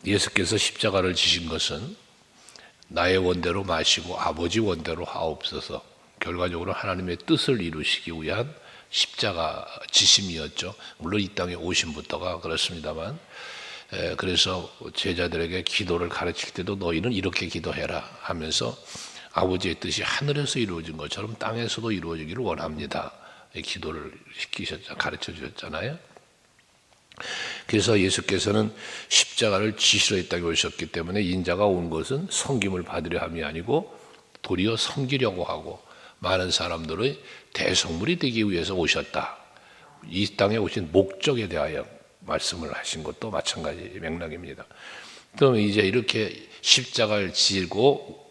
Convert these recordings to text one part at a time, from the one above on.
예수께서 십자가를 지신 것은 나의 원대로 마시고 아버지 원대로 하옵소서, 결과적으로 하나님의 뜻을 이루시기 위한 십자가 지심이었죠. 물론 이 땅에 오심부터가 그렇습니다만, 그래서 제자들에게 기도를 가르칠 때도 너희는 이렇게 기도해라 하면서 아버지의 뜻이 하늘에서 이루어진 것처럼 땅에서도 이루어지기를 원합니다. 기도를 가르쳐 주셨잖아요. 그래서 예수께서는 십자가를 지시러 이 땅에 오셨기 때문에 인자가 온 것은 섬김을 받으려 함이 아니고 도리어 섬기려고 하고 많은 사람들의 대성물이 되기 위해서 오셨다. 이 땅에 오신 목적에 대하여 말씀을 하신 것도 마찬가지 맥락입니다. 그러면 이제 이렇게 십자가를 지고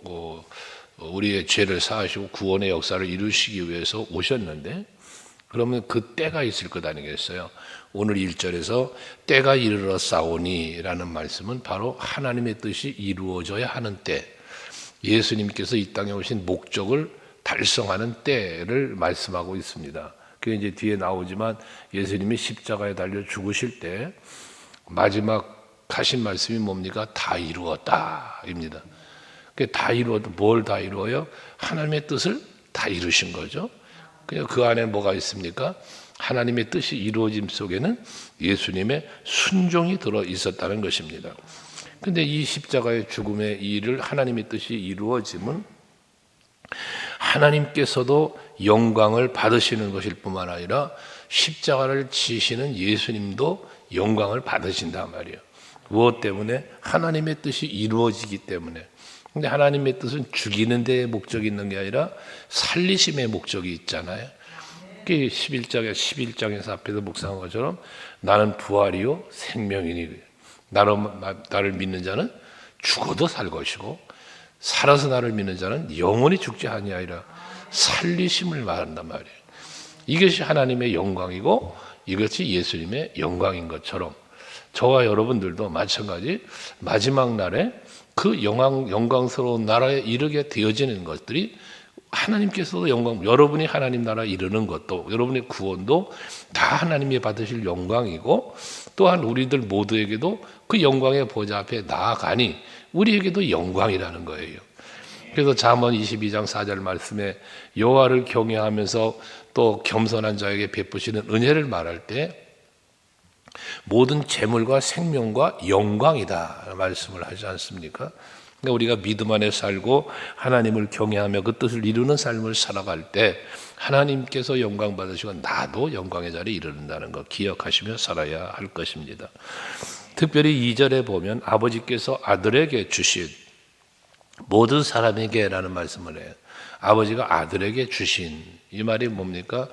우리의 죄를 사하시고 구원의 역사를 이루시기 위해서 오셨는데, 그러면 그 때가 있을 것 아니겠어요? 오늘 1절에서 때가 이르러 싸우니 라는 말씀은 바로 하나님의 뜻이 이루어져야 하는 때, 예수님께서 이 땅에 오신 목적을 달성하는 때를 말씀하고 있습니다. 그게 이제 뒤에 나오지만 예수님이 십자가에 달려 죽으실 때 마지막 하신 말씀이 뭡니까? 다 이루었다 입니다. 다 이루었다. 뭘 다 이루어요? 하나님의 뜻을 다 이루신 거죠. 그 안에 뭐가 있습니까? 하나님의 뜻이 이루어짐 속에는 예수님의 순종이 들어 있었다는 것입니다. 그런데 이 십자가의 죽음의 일을 하나님의 뜻이 이루어짐은 하나님께서도 영광을 받으시는 것일 뿐만 아니라 십자가를 지시는 예수님도 영광을 받으신단 말이에요. 무엇 때문에? 하나님의 뜻이 이루어지기 때문에. 근데 하나님의 뜻은 죽이는 데에 목적이 있는 게 아니라 살리심의 목적이 있잖아요. 11장에서 앞에서 묵상한 것처럼 나는 부활이요 생명이니 나를 믿는 자는 죽어도 살 것이고 살아서 나를 믿는 자는 영원히 죽지 아니하리라. 살리심을 말한단 말이에요. 이것이 하나님의 영광이고 이것이 예수님의 영광인 것처럼 저와 여러분들도 마찬가지 마지막 날에 그 영광스러운 나라에 이르게 되어지는 것들이 하나님께서도 영광, 여러분이 하나님 나라에 이르는 것도, 여러분의 구원도 다 하나님이 받으실 영광이고, 또한 우리들 모두에게도 그 영광의 보좌 앞에 나아가니 우리에게도 영광이라는 거예요. 그래서 잠언 22장 4절 말씀에 여호와를 경외하면서 또 겸손한 자에게 베푸시는 은혜를 말할 때 모든 재물과 생명과 영광이다 말씀을 하지 않습니까? 그러니까 우리가 믿음 안에 살고 하나님을 경외하며 그 뜻을 이루는 삶을 살아갈 때 하나님께서 영광 받으시고 나도 영광의 자리에 이르는다는 거 기억하시며 살아야 할 것입니다. 특별히 2절에 보면 아버지께서 아들에게 주신 모든 사람에게라는 말씀을 해요. 아버지가 아들에게 주신, 이 말이 뭡니까?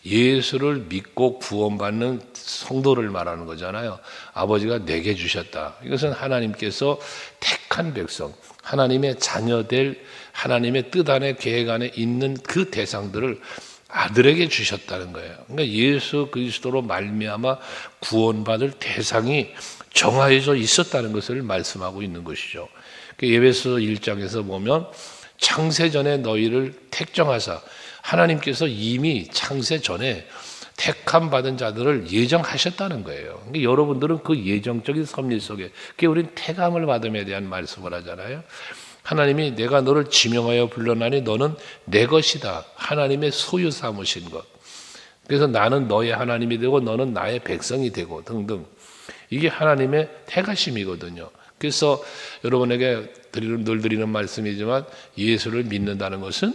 예수를 믿고 구원받는 성도를 말하는 거잖아요. 아버지가 내게 주셨다. 이것은 하나님께서 택한 백성, 하나님의 자녀될 하나님의 뜻 안에 계획 안에 있는 그 대상들을 아들에게 주셨다는 거예요. 그러니까 예수 그리스도로 말미암아 구원받을 대상이 정하여져 있었다는 것을 말씀하고 있는 것이죠. 에베소 1장에서 보면 창세전에 너희를 택정하사, 하나님께서 이미 창세 전에 택함 받은 자들을 예정하셨다는 거예요. 그러니까 여러분들은 그 예정적인 섭리 속에, 그게 우리는 택함을 받음에 대한 말씀을 하잖아요. 하나님이 내가 너를 지명하여 불러나니 너는 내 것이다. 하나님의 소유 삼으신 것. 그래서 나는 너의 하나님이 되고 너는 나의 백성이 되고 등등. 이게 하나님의 택하심이거든요. 그래서 여러분에게 늘 드리는 말씀이지만 예수를 믿는다는 것은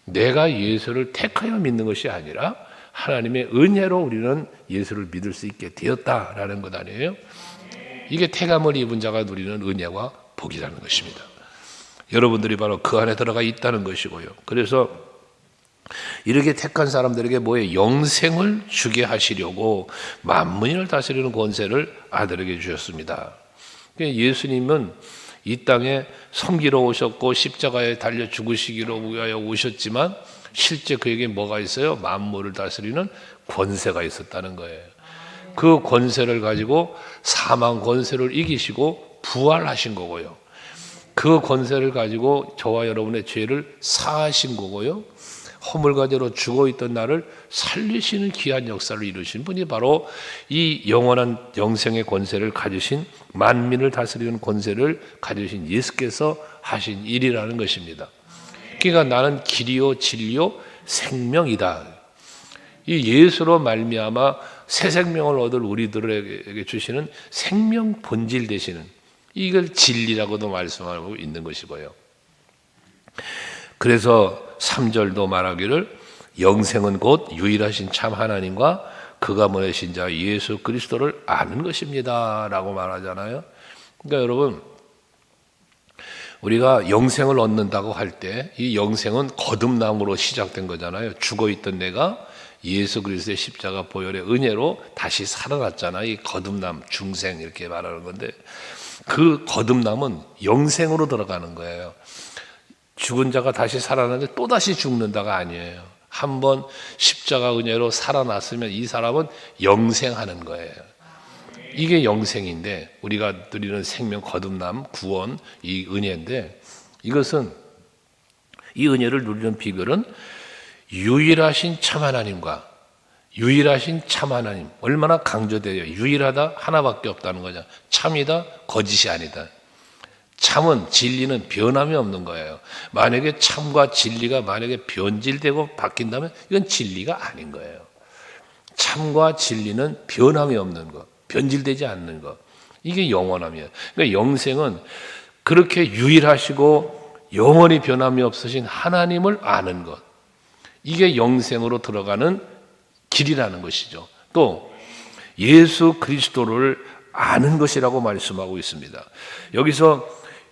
내가 예수를 택하여 믿는 것이 아니라 하나님의 은혜로 우리는 예수를 믿을 수 있게 되었다라는 것 아니에요? 이게 택함을 입은 자가 누리는 은혜와 복이라는 것입니다. 여러분들이 바로 그 안에 들어가 있다는 것이고요. 그래서 이렇게 택한 사람들에게 뭐에 영생을 주게 하시려고 만민을 다스리는 권세를 아들에게 주셨습니다. 예수님은 이 땅에 섬기러 오셨고 십자가에 달려 죽으시기로 위하여 오셨지만 실제 그에게 뭐가 있어요? 만물을 다스리는 권세가 있었다는 거예요. 그 권세를 가지고 사망 권세를 이기시고 부활하신 거고요. 그 권세를 가지고 저와 여러분의 죄를 사하신 거고요. 허물과제로 죽어있던 나를 살리시는 귀한 역사를 이루신 분이 바로 이 영원한 영생의 권세를 가지신, 만민을 다스리는 권세를 가지신 예수께서 하신 일이라는 것입니다. 그러니까 나는 길이요 진리요 생명이다. 이 예수로 말미암아 새 생명을 얻을 우리들에게 주시는 생명 본질 되시는, 이걸 진리라고도 말씀하고 있는 것이고요. 그래서 3절도 말하기를 영생은 곧 유일하신 참 하나님과 그가 보내신 자 예수 그리스도를 아는 것입니다 라고 말하잖아요. 그러니까 여러분, 우리가 영생을 얻는다고 할 때 이 영생은 거듭남으로 시작된 거잖아요. 죽어있던 내가 예수 그리스도의 십자가 보혈의 은혜로 다시 살아났잖아요. 이 거듭남, 중생 이렇게 말하는 건데, 그 거듭남은 영생으로 들어가는 거예요. 죽은 자가 다시 살아나는데 또다시 죽는다가 아니에요. 한번 십자가 은혜로 살아났으면 이 사람은 영생하는 거예요. 이게 영생인데, 우리가 누리는 생명, 거듭남, 구원, 이 은혜인데, 이것은, 이 은혜를 누리는 비결은 유일하신 참 하나님과 유일하신 참 하나님, 얼마나 강조되어요. 유일하다, 하나밖에 없다는 거죠. 참이다, 거짓이 아니다. 참은, 진리는 변함이 없는 거예요. 만약에 참과 진리가 만약에 변질되고 바뀐다면 이건 진리가 아닌 거예요. 참과 진리는 변함이 없는 것, 변질되지 않는 것, 이게 영원함이에요. 그러니까 영생은 그렇게 유일하시고 영원히 변함이 없으신 하나님을 아는 것, 이게 영생으로 들어가는 길이라는 것이죠. 또 예수 그리스도를 아는 것이라고 말씀하고 있습니다. 여기서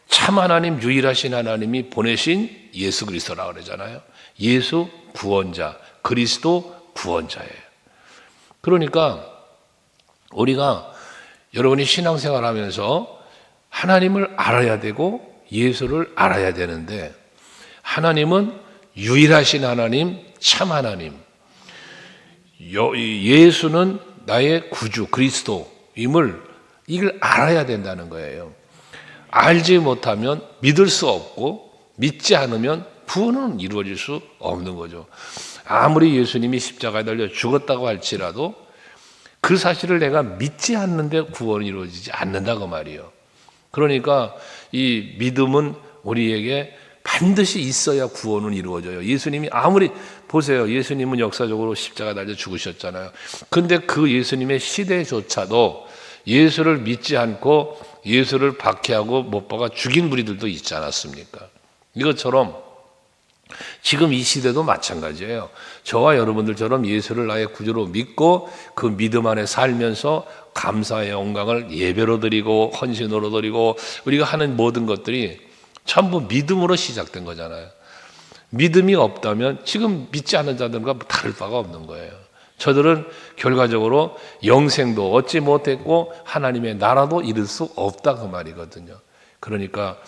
참 하나님, 유일하신 하나님이 보내신 예수 그리스도라고 그러잖아요. 예수 구원자, 그리스도 구원자예요. 그러니까 우리가, 여러분이 신앙생활 하면서 하나님을 알아야 되고 예수를 알아야 되는데, 하나님은 유일하신 하나님, 참 하나님, 예수는 나의 구주 그리스도임을, 이걸 알아야 된다는 거예요. 알지 못하면 믿을 수 없고, 믿지 않으면 구원은 이루어질 수 없는 거죠. 아무리 예수님이 십자가에 달려 죽었다고 할지라도 그 사실을 내가 믿지 않는데 구원이 이루어지지 않는다고 말이에요. 그러니까 이 믿음은 우리에게 반드시 있어야 구원은 이루어져요. 예수님이 아무리, 보세요. 예수님은 역사적으로 십자가 달려 죽으셨잖아요. 근데 그 예수님의 시대조차도 예수를 믿지 않고 예수를 박해하고 못 박아 죽인 무리들도 있지 않았습니까? 이것처럼 지금 이 시대도 마찬가지예요. 저와 여러분들처럼 예수를 나의 구주로 믿고 그 믿음 안에 살면서 감사의 영광을 예배로 드리고 헌신으로 드리고, 우리가 하는 모든 것들이 전부 믿음으로 시작된 거잖아요. 믿음이 없다면 지금 믿지 않는 자들과 다를 바가 없는 거예요. 저들은 결과적으로 영생도 얻지 못했고 하나님의 나라도 이룰 수 없다 그 말이거든요. 그러니까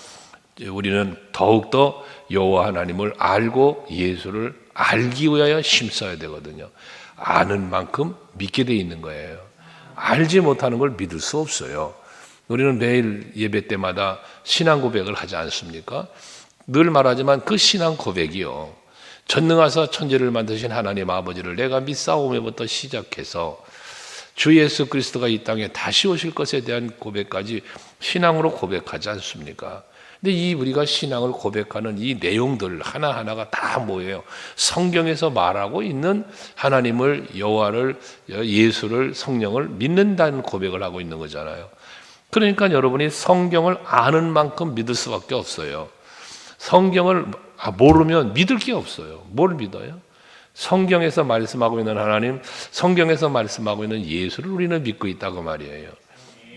우리는 더욱더 여호와 하나님을 알고 예수를 알기 위하여 힘써야 되거든요. 아는 만큼 믿게 돼 있는 거예요. 알지 못하는 걸 믿을 수 없어요. 우리는 매일 예배 때마다 신앙 고백을 하지 않습니까? 늘 말하지만 그 신앙 고백이요, 전능하사 천지를 만드신 하나님 아버지를 내가 믿사오며부터 시작해서 주 예수 그리스도가 이 땅에 다시 오실 것에 대한 고백까지 신앙으로 고백하지 않습니까? 근데 이 우리가 신앙을 고백하는 이 내용들 하나하나가 다 뭐예요? 성경에서 말하고 있는 하나님을, 여호와를, 예수를, 성령을 믿는다는 고백을 하고 있는 거잖아요. 그러니까 여러분이 성경을 아는 만큼 믿을 수밖에 없어요. 성경을 모르면 믿을 게 없어요. 뭘 믿어요? 성경에서 말씀하고 있는 하나님, 성경에서 말씀하고 있는 예수를 우리는 믿고 있다고 말이에요.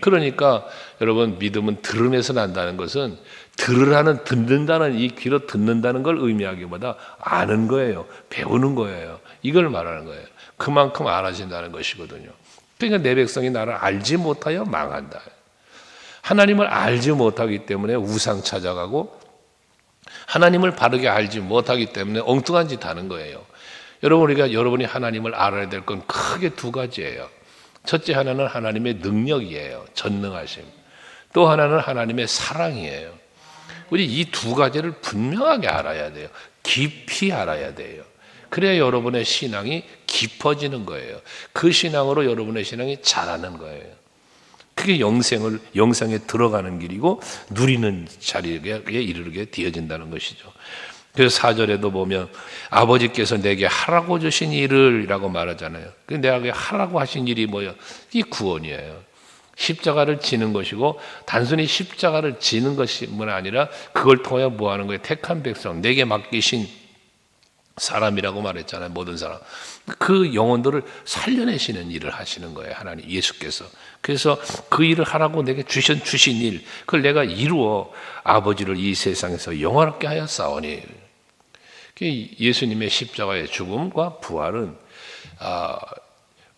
그러니까 여러분, 믿음은 들음에서 난다는 것은 들으라는, 듣는다는, 이 귀로 듣는다는 걸 의미하기보다 아는 거예요. 배우는 거예요. 이걸 말하는 거예요. 그만큼 알아진다는 것이거든요. 그러니까 내 백성이 나를 알지 못하여 망한다. 하나님을 알지 못하기 때문에 우상 찾아가고, 하나님을 바르게 알지 못하기 때문에 엉뚱한 짓 하는 거예요. 여러분이 하나님을 알아야 될 건 크게 두 가지예요. 첫째 하나는 하나님의 능력이에요. 전능하심. 또 하나는 하나님의 사랑이에요. 우리 이 두 가지를 분명하게 알아야 돼요. 깊이 알아야 돼요. 그래야 여러분의 신앙이 깊어지는 거예요. 그 신앙으로 여러분의 신앙이 자라는 거예요. 그게 영생에 들어가는 길이고 누리는 자리에 이르게 되어진다는 것이죠. 그래서 4절에도 보면 아버지께서 내게 하라고 주신 일을 이라고 말하잖아요. 내가 하라고 하신 일이 뭐예요? 이 구원이에요. 십자가를 지는 것이고 단순히 십자가를 지는 것뿐만 아니라 그걸 통하여 뭐 하는 거예요? 택한 백성, 내게 맡기신 사람이라고 말했잖아요. 모든 사람. 그 영혼들을 살려내시는 일을 하시는 거예요. 하나님 예수께서. 그래서 그 일을 하라고 내게 주신 일, 그걸 내가 이루어 아버지를 이 세상에서 영원하게 하여 싸우니. 예수님의 십자가의 죽음과 부활은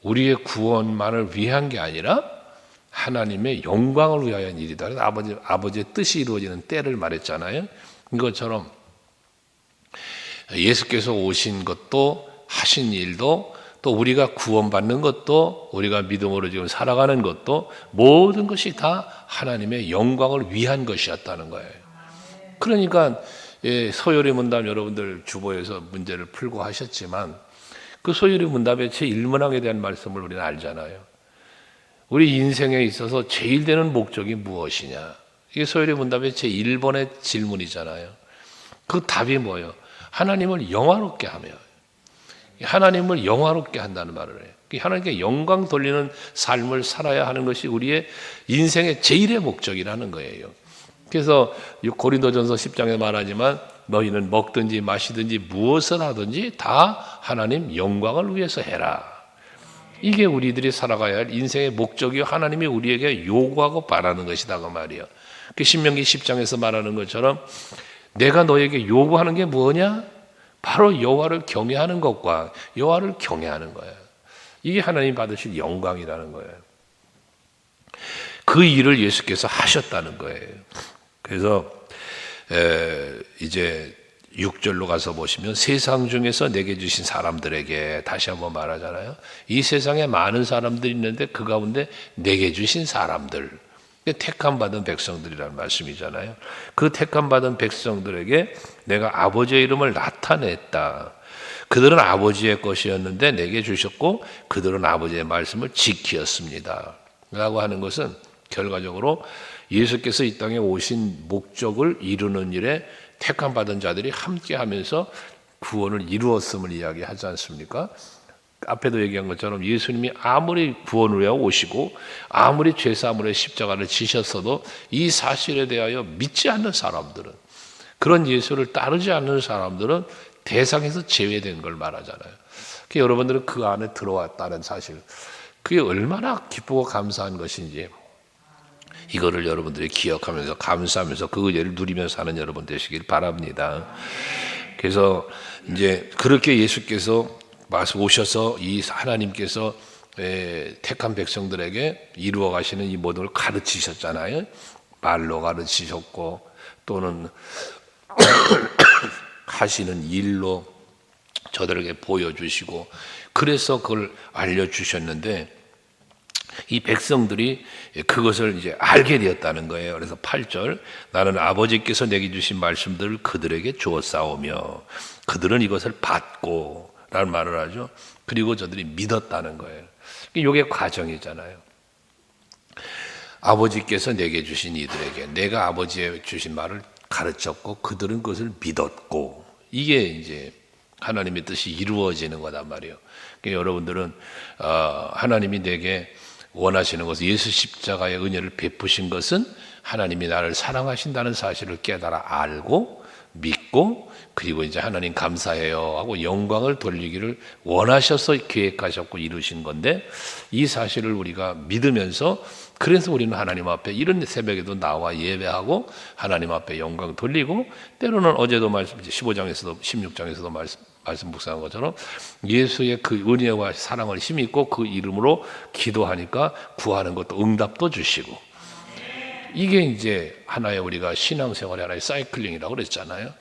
우리의 구원만을 위한 게 아니라 하나님의 영광을 위하여 일이다. 그래서 아버지의 뜻이 이루어지는 때를 말했잖아요. 이것처럼 예수께서 오신 것도 하신 일도 또 우리가 구원받는 것도 우리가 믿음으로 지금 살아가는 것도 모든 것이 다 하나님의 영광을 위한 것이었다는 거예요. 그러니까 소요리 문답 여러분들 주보에서 문제를 풀고 하셨지만 그 소요리 문답의 제1문항에 대한 말씀을 우리는 알잖아요. 우리 인생에 있어서 제일 되는 목적이 무엇이냐? 이게 소요리 문답의 제1번의 질문이잖아요. 그 답이 뭐예요? 하나님을 영화롭게 하며 하나님을 영화롭게 한다는 말을 해요. 하나님께 영광 돌리는 삶을 살아야 하는 것이 우리의 인생의 제일의 목적이라는 거예요. 그래서 고린도전서 10장에 말하지만 너희는 먹든지 마시든지 무엇을 하든지 다 하나님 영광을 위해서 해라. 이게 우리들이 살아가야 할 인생의 목적이요 하나님이 우리에게 요구하고 바라는 것이다 그 말이에요. 그 신명기 10장에서 말하는 것처럼 내가 너에게 요구하는 게 뭐냐? 바로 여호와를 경외하는 것과 여호와를 경외하는 거예요. 이게 하나님 받으실 영광이라는 거예요. 그 일을 예수께서 하셨다는 거예요. 그래서 이제 6절로 가서 보시면 세상 중에서 내게 주신 사람들에게 다시 한번 말하잖아요. 이 세상에 많은 사람들이 있는데 그 가운데 내게 주신 사람들, 택함 받은 백성들이라는 말씀이잖아요. 그 택함 받은 백성들에게 내가 아버지의 이름을 나타냈다. 그들은 아버지의 것이었는데 내게 주셨고 그들은 아버지의 말씀을 지키었습니다. 라고 하는 것은 결과적으로 예수께서 이 땅에 오신 목적을 이루는 일에 택함 받은 자들이 함께 하면서 구원을 이루었음을 이야기하지 않습니까? 앞에도 얘기한 것처럼 예수님이 아무리 구원을 위하여 오시고 아무리 죄사함으로 십자가를 지셨어도 이 사실에 대하여 믿지 않는 사람들은, 그런 예수를 따르지 않는 사람들은 대상에서 제외된 걸 말하잖아요. 여러분들은 그 안에 들어왔다는 사실, 그게 얼마나 기쁘고 감사한 것인지 이거를 여러분들이 기억하면서 감사하면서 그 은혜를 누리면서 사는 여러분 되시길 바랍니다. 그래서 이제 그렇게 예수께서 오셔서 이 하나님께서 택한 백성들에게 이루어 가시는 이 모든 걸 가르치셨잖아요. 말로 가르치셨고 또는 하시는 일로 저들에게 보여주시고 그래서 그걸 알려주셨는데 이 백성들이 그것을 이제 알게 되었다는 거예요. 그래서 8절 나는 아버지께서 내게 주신 말씀들을 그들에게 주었사오며 그들은 이것을 받고 라는 말을 하죠. 그리고 저들이 믿었다는 거예요. 이게 과정이잖아요. 아버지께서 내게 주신 이들에게 내가 아버지의 주신 말을 가르쳤고 그들은 그것을 믿었고 이게 이제 하나님의 뜻이 이루어지는 거단 말이에요. 그러니까 여러분들은 하나님이 내게 원하시는 것은 예수 십자가의 은혜를 베푸신 것은 하나님이 나를 사랑하신다는 사실을 깨달아 알고 믿고 그리고 이제 하나님 감사해요 하고 영광을 돌리기를 원하셔서 계획하셨고 이루신 건데 이 사실을 우리가 믿으면서 그래서 우리는 하나님 앞에 이런 새벽에도 나와 예배하고 하나님 앞에 영광 돌리고 때로는 어제도 말씀 15장에서도 16장에서도 말씀 묵상한 것처럼 예수의 그 은혜와 사랑을 힘입고 그 이름으로 기도하니까 구하는 것도 응답도 주시고 이게 이제 하나의 우리가 신앙생활의 하나의 사이클링이라고 그랬잖아요.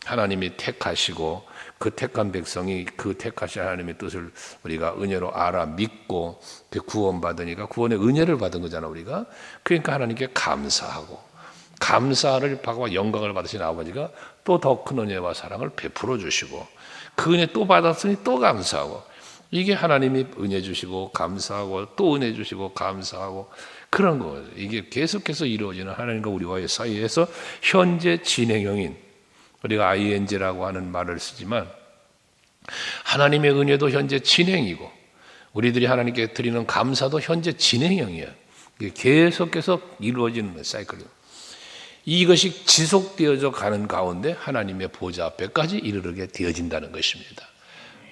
하나님이 택하시고 그 택한 백성이 그 택하신 하나님의 뜻을 우리가 은혜로 알아 믿고 그 구원받으니까 구원의 은혜를 받은 거잖아 우리가. 그러니까 하나님께 감사하고 감사를 받고 영광을 받으신 아버지가 또 더 큰 은혜와 사랑을 베풀어 주시고 그 은혜 또 받았으니 또 감사하고, 이게 하나님이 은혜 주시고 감사하고 또 은혜 주시고 감사하고 그런 거예요. 이게 계속해서 이루어지는 하나님과 우리와의 사이에서 현재 진행형인, 우리가 ing라고 하는 말을 쓰지만 하나님의 은혜도 현재 진행이고 우리들이 하나님께 드리는 감사도 현재 진행형이에요. 이게 계속해서 이루어지는 사이클이에요. 이것이 지속되어져 가는 가운데 하나님의 보좌 앞에까지 이르게 되어진다는 것입니다.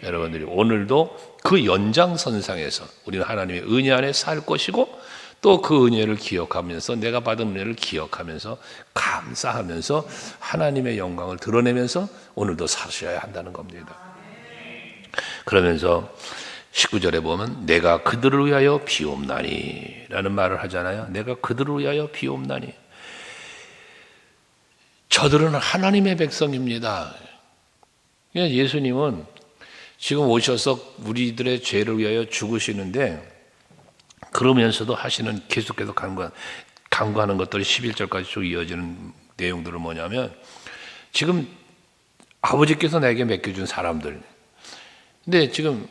여러분들이 오늘도 그 연장선상에서 우리는 하나님의 은혜 안에 살 것이고, 또 그 은혜를 기억하면서, 내가 받은 은혜를 기억하면서 감사하면서 하나님의 영광을 드러내면서 오늘도 사셔야 한다는 겁니다. 그러면서 19절에 보면 내가 그들을 위하여 비옵나니 라는 말을 하잖아요. 내가 그들을 위하여 비옵나니. 저들은 하나님의 백성입니다. 예수님은 지금 오셔서 우리들의 죄를 위하여 죽으시는데, 그러면서도 하시는 계속해서 간구하는 것들이 11절까지 쭉 이어지는 내용들은 뭐냐면, 지금 아버지께서 내게 맡겨준 사람들, 근데 지금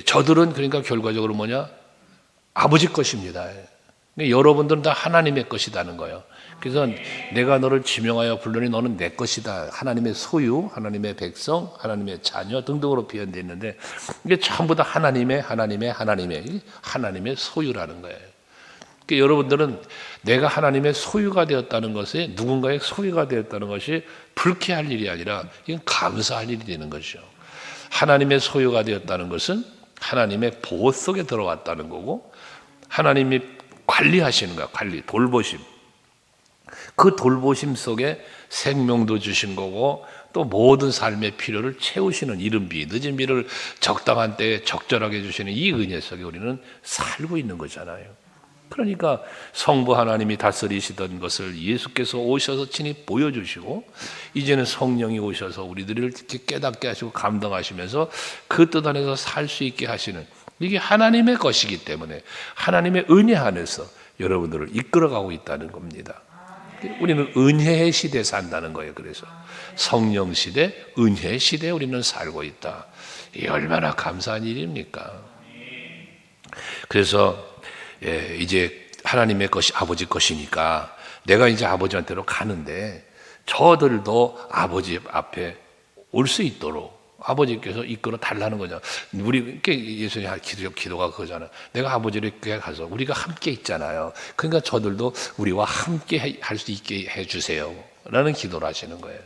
저들은 그러니까 결과적으로 뭐냐? 아버지 것입니다. 여러분들은 다 하나님의 것이라는 거예요. 그래서 내가 너를 지명하여 부르니 너는 내 것이다. 하나님의 소유, 하나님의 백성, 하나님의 자녀 등등으로 표현되어 있는데, 이게 전부 다 하나님의 소유라는 거예요. 그러니까 여러분들은 내가 하나님의 소유가 되었다는 것에, 누군가의 소유가 되었다는 것이 불쾌할 일이 아니라 이건 감사할 일이 되는 것이죠. 하나님의 소유가 되었다는 것은 하나님의 보호 속에 들어왔다는 거고, 하나님이 관리하시는 거야. 돌보심. 그 돌보심 속에 생명도 주신 거고, 또 모든 삶의 필요를 채우시는, 이른 비, 늦은 비를 적당한 때에 적절하게 주시는 이 은혜 속에 우리는 살고 있는 거잖아요. 그러니까 성부 하나님이 다스리시던 것을 예수께서 오셔서 친히 보여주시고, 이제는 성령이 오셔서 우리들을 이렇게 깨닫게 하시고 감동하시면서 그 뜻 안에서 살 수 있게 하시는, 이게 하나님의 것이기 때문에 하나님의 은혜 안에서 여러분들을 이끌어가고 있다는 겁니다. 우리는 은혜의 시대에 산다는 거예요. 그래서 성령 시대, 은혜 시대에 우리는 살고 있다. 이게 얼마나 감사한 일입니까? 그래서 이제 하나님의 것이 아버지 것이니까 내가 이제 아버지한테로 가는데, 저들도 아버지 앞에 올 수 있도록 아버지께서 이끌어 달라는 거죠. 우리 예수님 기도가 그거잖아요. 내가 아버지께 가서 우리가 함께 있잖아요. 그러니까 저들도 우리와 함께 할 수 있게 해주세요 라는 기도를 하시는 거예요.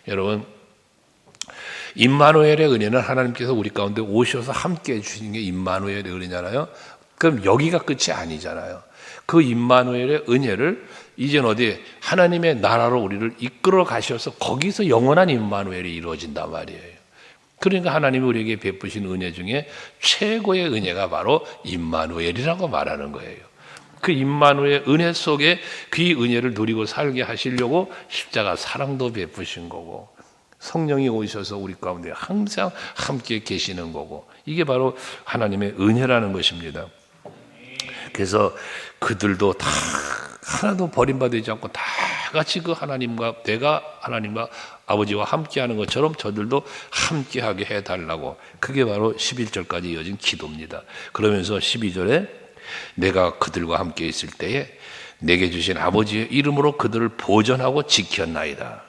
여러분, 임마누엘의 은혜는 하나님께서 우리 가운데 오셔서 함께 해주시는 게 임마누엘의 은혜잖아요. 그럼 여기가 끝이 아니잖아요. 그 임마누엘의 은혜를 이제는 어디에 하나님의 나라로 우리를 이끌어 가셔서 거기서 영원한 임마누엘이 이루어진단 말이에요. 그러니까 하나님이 우리에게 베푸신 은혜 중에 최고의 은혜가 바로 임마누엘이라고 말하는 거예요. 그 임마누엘 은혜 속에 그 은혜를 누리고 살게 하시려고 십자가 사랑도 베푸신 거고, 성령이 오셔서 우리 가운데 항상 함께 계시는 거고, 이게 바로 하나님의 은혜라는 것입니다. 그래서 그들도 다 하나도 버림받지 않고 다 같이 그 하나님과, 내가 하나님과 아버지와 함께하는 것처럼 저들도 함께하게 해달라고, 그게 바로 11절까지 이어진 기도입니다. 그러면서 12절에 내가 그들과 함께 있을 때에 내게 주신 아버지의 이름으로 그들을 보전하고 지켰나이다.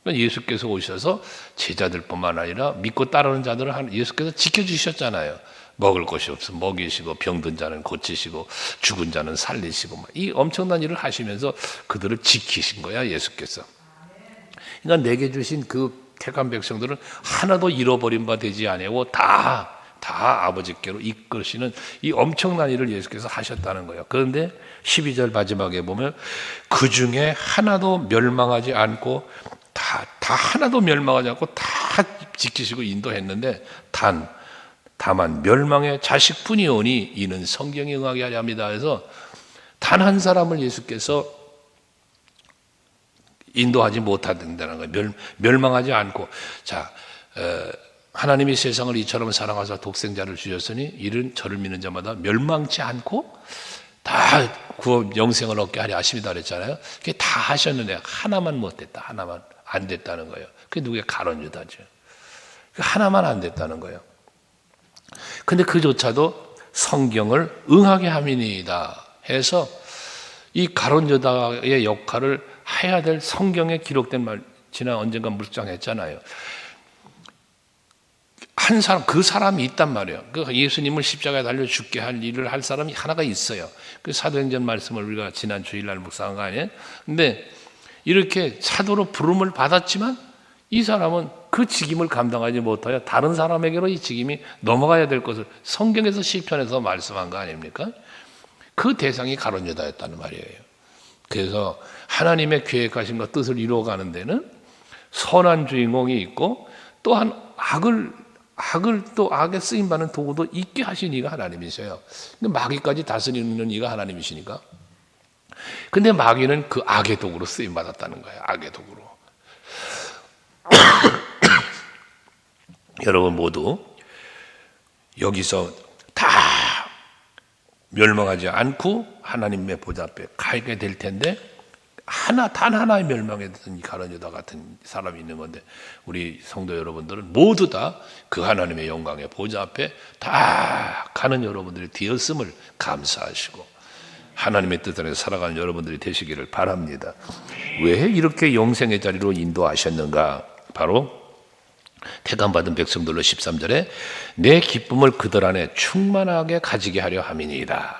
예수께서 오셔서 제자들뿐만 아니라 믿고 따르는 자들을 예수께서 지켜주셨잖아요. 먹을 것이 없으면 먹이시고, 병든 자는 고치시고, 죽은 자는 살리시고, 이 엄청난 일을 하시면서 그들을 지키신 거야, 예수께서. 그러니까 내게 주신 그 택한 백성들은 하나도 잃어버린 바 되지 아니하고 다 아버지께로 이끄시는 이 엄청난 일을 예수께서 하셨다는 거예요. 그런데 12절 마지막에 보면 그 중에 하나도 멸망하지 않고 다 하나도 멸망하지 않고 다 지키시고 인도했는데, 다만 멸망의 자식뿐이오니 이는 성경에 응하게 하려 합니다. 그래서 단 한 사람을 예수께서 인도하지 못한다는 거예요. 멸망하지 않고. 자, 하나님이 세상을 이처럼 사랑하사 독생자를 주셨으니 이는 저를 믿는 자마다 멸망치 않고 다 구원 영생을 얻게 하려 하십니다 그랬잖아요. 그게 다 하셨는데 하나만 못했다. 하나만 안 됐다는 거예요. 그게 누구의 가론 유다죠. 하나만 안 됐다는 거예요. 근데 그조차도 성경을 응하게 함이니이다 해서 이 가룟 유다의 역할을 해야 될 성경에 기록된 말, 지난 언젠가 묵상했잖아요. 한 사람, 그 사람이 있단 말이에요. 그 예수님을 십자가에 달려 죽게 할 일을 할 사람이 하나가 있어요. 그 사도행전 말씀을 우리가 지난 주일날 묵상한 거 아니에요? 근데 이렇게 사도로 부름을 받았지만 이 사람은 그 직임을 감당하지 못하여 다른 사람에게로 이 직임이 넘어가야 될 것을 성경에서 시편에서 말씀한 거 아닙니까? 그 대상이 가룟 유다였다는 말이에요. 그래서 하나님의 계획하신 것 뜻을 이루어가는 데는 선한 주인공이 있고 또한 악에 쓰임받는 도구도 있게 하신 이가 하나님이세요. 마귀까지 다스리는 이가 하나님이시니까. 근데 마귀는 그 악의 도구로 쓰임받았다는 거예요. 악의 도구로. 여러분 모두 여기서 다 멸망하지 않고 하나님의 보좌 앞에 가게 될 텐데 단 하나의 멸망했던 가룟 유다 같은 사람이 있는 건데 우리 성도 여러분들은 모두 다 그 하나님의 영광의 보좌 앞에 다 가는 여러분들이 되었음을 감사하시고 하나님의 뜻 안에서 살아가는 여러분들이 되시기를 바랍니다. 왜 이렇게 영생의 자리로 인도하셨는가? 바로 택함받은 백성들로 13절에 내 기쁨을 그들 안에 충만하게 가지게 하려 함이니이다.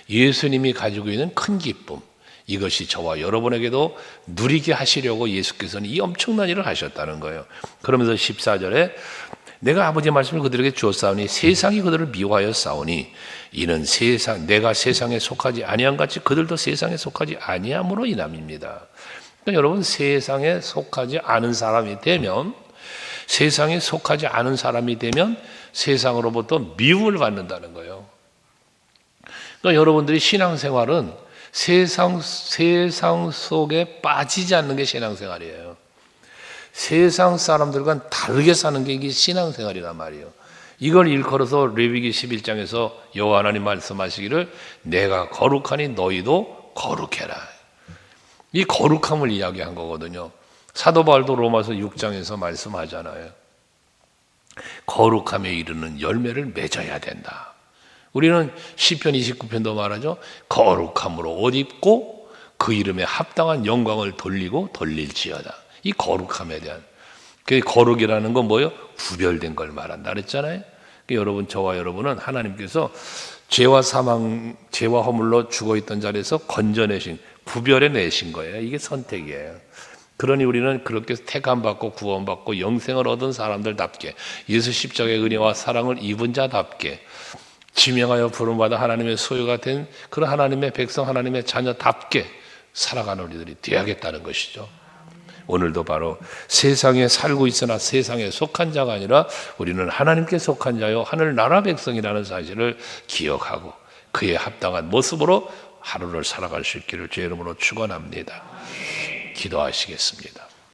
예수님이 가지고 있는 큰 기쁨, 이것이 저와 여러분에게도 누리게 하시려고 예수께서는 이 엄청난 일을 하셨다는 거예요. 그러면서 14절에 내가 아버지의 말씀을 그들에게 주었사오니 세상이 그들을 미워하여 싸우니 이는 내가 세상에 속하지 아니한 같이 그들도 세상에 속하지 아니함으로 인함입니다. 그러니까 여러분 세상에 속하지 않은 사람이 되면 세상으로부터 미움을 받는다는 거예요. 그러니까 여러분들이 신앙생활은 세상 속에 빠지지 않는 게 신앙생활이에요. 세상 사람들과 다르게 사는 게 이게 신앙생활이란 말이에요. 이걸 일컬어서 레위기 11장에서 여호와 하나님 말씀하시기를 내가 거룩하니 너희도 거룩해라. 이 거룩함을 이야기한 거거든요. 사도 바울도 로마서 6장에서 말씀하잖아요. 거룩함에 이르는 열매를 맺어야 된다. 우리는 시편 29편도 말하죠. 거룩함으로 옷 입고 그 이름에 합당한 영광을 돌릴지어다. 이 거룩함에 대한 그 거룩이라는 건 뭐예요? 구별된 걸 말한다 그랬잖아요. 여러분 저와 여러분은 하나님께서 죄와 허물로 죽어있던 자리에서 건져내신 구별해내신 거예요. 이게 선택이에요. 그러니 우리는 그렇게 택함받고 구원받고 영생을 얻은 사람들답게 예수 십자가의 은혜와 사랑을 입은 자답게 지명하여 부름받아 하나님의 소유가 된 그런 하나님의 백성 하나님의 자녀답게 살아가는 우리들이 되어야겠다는 것이죠. 오늘도 바로 세상에 살고 있으나 세상에 속한 자가 아니라 우리는 하나님께 속한 자요 하늘나라 백성이라는 사실을 기억하고 그에 합당한 모습으로 하루를 살아갈 수 있기를 주의 이름으로 축원합니다. 기도하시겠습니다.